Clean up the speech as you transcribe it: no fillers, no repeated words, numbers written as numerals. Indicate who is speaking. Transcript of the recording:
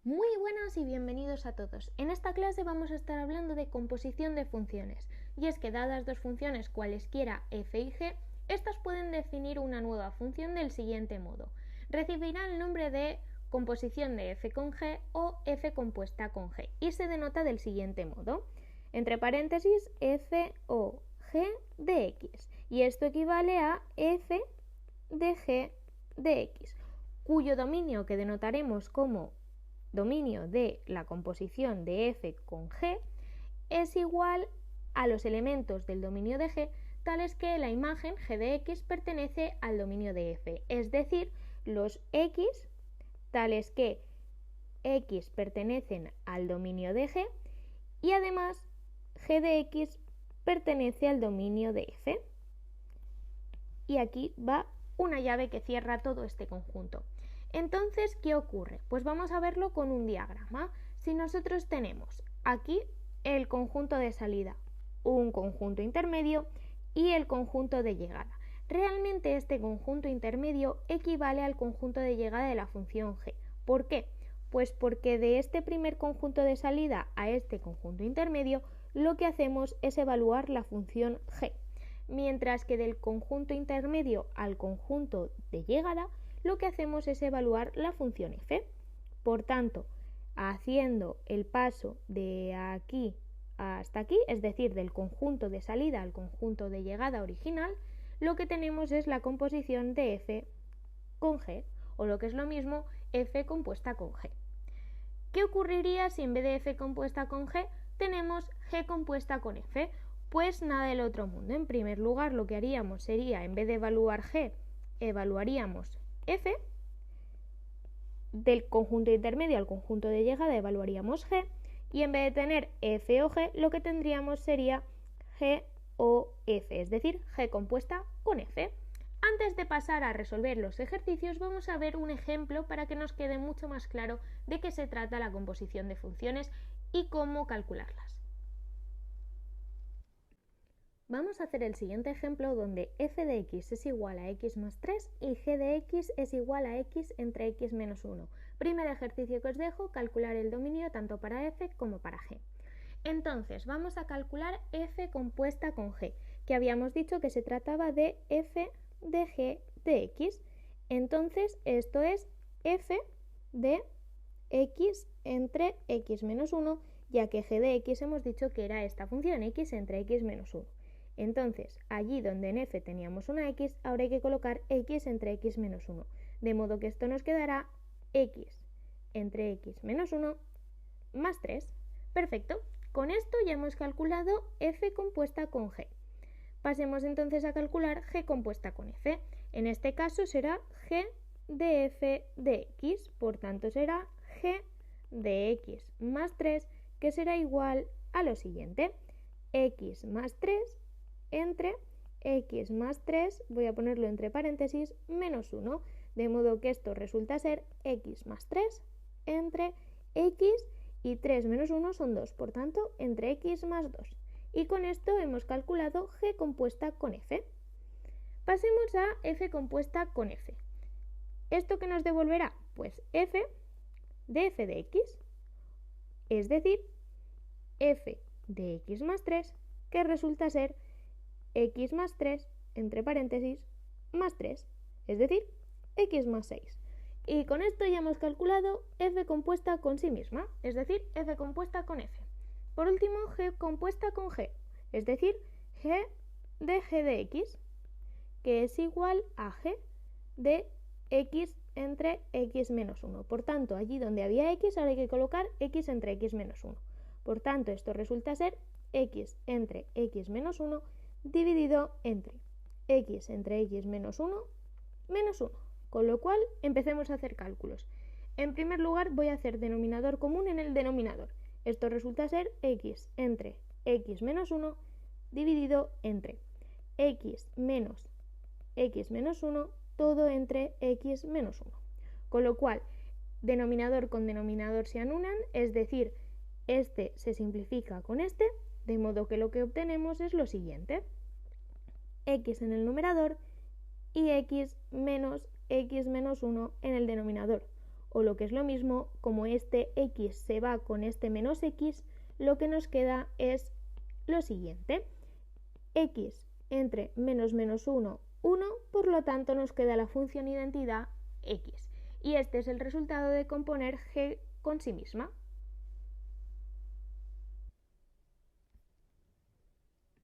Speaker 1: Muy buenas y bienvenidos a todos. En esta clase vamos a estar hablando de composición de funciones. Y es que dadas dos funciones cualesquiera f y g, estas pueden definir una nueva función del siguiente modo. Recibirá el nombre de composición de f con g o f compuesta con g y se denota del siguiente modo. Entre paréntesis f o g de x. Y esto equivale a f de g de x, cuyo dominio que denotaremos como dominio de la composición de f con g es igual a los elementos del dominio de g, tales que la imagen g de x pertenece al dominio de f, es decir, los x tales que x pertenecen al dominio de g y además g de x pertenece al dominio de f. Y aquí va una llave que cierra todo este conjunto. Entonces, ¿qué ocurre? Pues vamos a verlo con un diagrama. Si nosotros tenemos aquí el conjunto de salida, un conjunto intermedio y el conjunto de llegada. Realmente este conjunto intermedio equivale al conjunto de llegada de la función g. ¿Por qué? Pues porque de este primer conjunto de salida a este conjunto intermedio, lo que hacemos es evaluar la función g, mientras que del conjunto intermedio al conjunto de llegada, lo que hacemos es evaluar la función f. Por tanto, haciendo el paso de aquí hasta aquí, es decir, del conjunto de salida al conjunto de llegada original, lo que tenemos es la composición de f con g, o lo que es lo mismo, f compuesta con g. ¿Qué ocurriría si en vez de f compuesta con g tenemos g compuesta con f? Pues nada del otro mundo. En primer lugar, lo que haríamos sería, en vez de evaluar g, evaluaríamos f. Del conjunto intermedio al conjunto de llegada evaluaríamos g. Y en vez de tener f o g, lo que tendríamos sería g o f, es decir, g compuesta con f. Antes de pasar a resolver los ejercicios, vamos a ver un ejemplo para que nos quede mucho más claro de qué se trata la composición de funciones y cómo calcularlas. Vamos a hacer el siguiente ejemplo donde f de x es igual a x más 3 y g de x es igual a x entre x menos 1. Primer ejercicio que os dejo, calcular el dominio tanto para f como para g. Entonces, vamos a calcular f compuesta con g, que habíamos dicho que se trataba de f de g de x. Entonces, esto es f de x entre x menos 1, ya que g de x hemos dicho que era esta función, x entre x menos 1. Entonces, allí donde en f teníamos una x, ahora hay que colocar x entre x menos 1, de modo que esto nos quedará x entre x menos 1 más 3. Perfecto, con esto ya hemos calculado f compuesta con g. Pasemos entonces a calcular g compuesta con f. En este caso será g de f de x, por tanto será g de x más 3, que será igual a lo siguiente, x más 3 entre x más 3, voy a ponerlo entre paréntesis, menos 1, de modo que esto resulta ser x más 3 entre x y 3 menos 1 son 2, por tanto, entre x más 2. Y con esto hemos calculado g compuesta con f. Pasemos a f compuesta con f. ¿Esto qué nos devolverá? Pues f de f de x, es decir, f de x más 3, que resulta ser x más 3, entre paréntesis, más 3, es decir, x más 6. Y con esto ya hemos calculado f compuesta con sí misma, es decir, f compuesta con f. Por último, g compuesta con g, es decir, g de x, que es igual a g de x entre x menos 1. Por tanto, allí donde había x, ahora hay que colocar x entre x menos 1. Por tanto, esto resulta ser x entre x menos 1 dividido entre x entre x menos 1 menos 1. Con lo cual, empecemos a hacer cálculos. En primer lugar, voy a hacer denominador común en el denominador. Esto resulta ser x entre x menos 1 dividido entre x menos 1, todo entre x menos 1. Con lo cual, denominador con denominador se anulan, es decir, este se simplifica con este, de modo que lo que obtenemos es lo siguiente: x en el numerador y x menos 1 en el denominador. o lo que es lo mismo, como este x se va con este menos x, lo que nos queda es lo siguiente. X entre menos 1, 1, por lo tanto nos queda la función identidad x. Y este es el resultado de componer g con sí misma.